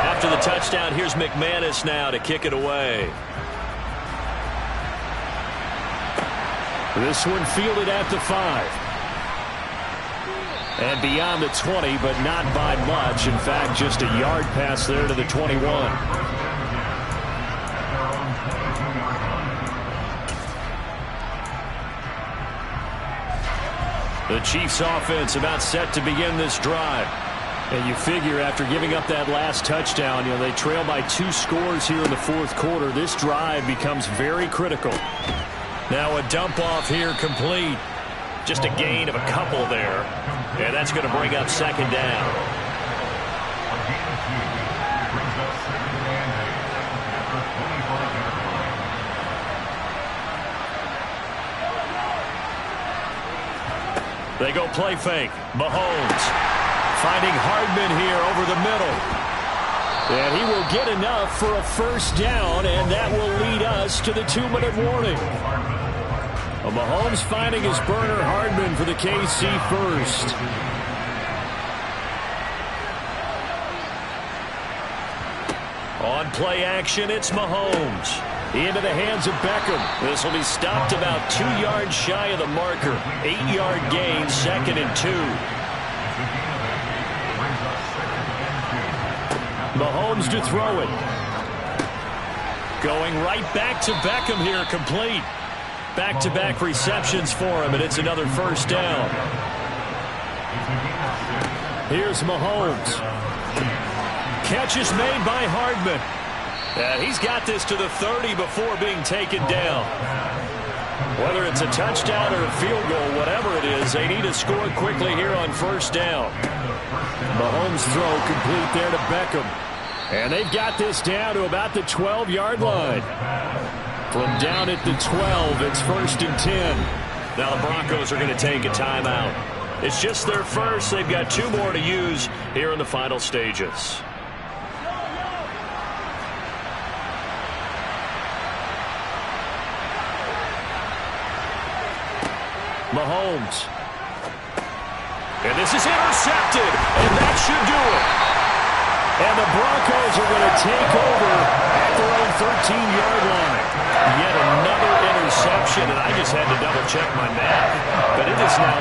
After the touchdown, here's McManus now to kick it away. This one fielded at the 5. And beyond the 20, but not by much. In fact, just a yard pass there to the 21. The Chiefs offense about set to begin this drive. And you figure after giving up that last touchdown, they trail by 2 scores here in the 4th quarter. This drive becomes very critical. Now a dump off here complete. Just a gain of a couple there. And that's going to bring up 2nd down. They go play fake. Mahomes finding Hardman here over the middle. And he will get enough for a 1st down, and that will lead us to the 2-minute warning. Mahomes finding his burner Hardman for the KC 1st. On play action, it's Mahomes. Into the hands of Beckham. This will be stopped about 2 yards shy of the marker. 8-yard gain, 2nd and 2. Mahomes to throw it. Going right back to Beckham here, complete. Back-to-back receptions for him, and it's another 1st down. Here's Mahomes. Catch is made by Hardman. And he's got this to the 30 before being taken down. Whether it's a touchdown or a field goal, whatever it is, they need to score quickly here on 1st down. Mahomes' throw complete there to Beckham. And they've got this down to about the 12-yard line. From down at the 12, it's 1st and 10. Now the Broncos are going to take a timeout. It's just their first. They've got 2 more to use here in the final stages. Mahomes. And this is intercepted, and that should do it. And the Broncos are going to take over at their own 13-yard line. Yet another interception, and I just had to double-check my math. But it is now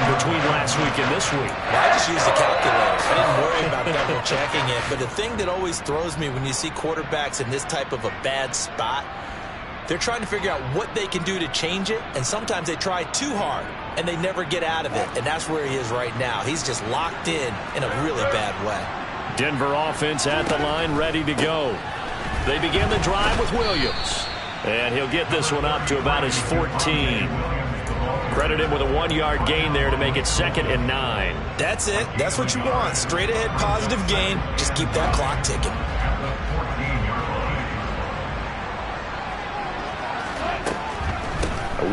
8 between last week and this week. I just used the calculator. I didn't worry about double-checking it. But the thing that always throws me when you see quarterbacks in this type of a bad spot, they're trying to figure out what they can do to change it, and sometimes they try too hard, and they never get out of it. And that's where he is right now. He's just locked in a really bad way. Denver offense at the line, ready to go. They begin the drive with Williams. And he'll get this one up to about his 14. Credit him with a 1-yard gain there to make it 2nd and 9. That's it. That's what you want. Straight ahead positive gain. Just keep that clock ticking.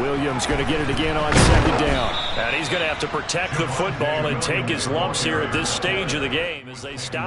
Williams going to get it again on 2nd down. And he's going to have to protect the football and take his lumps here at this stage of the game as they stop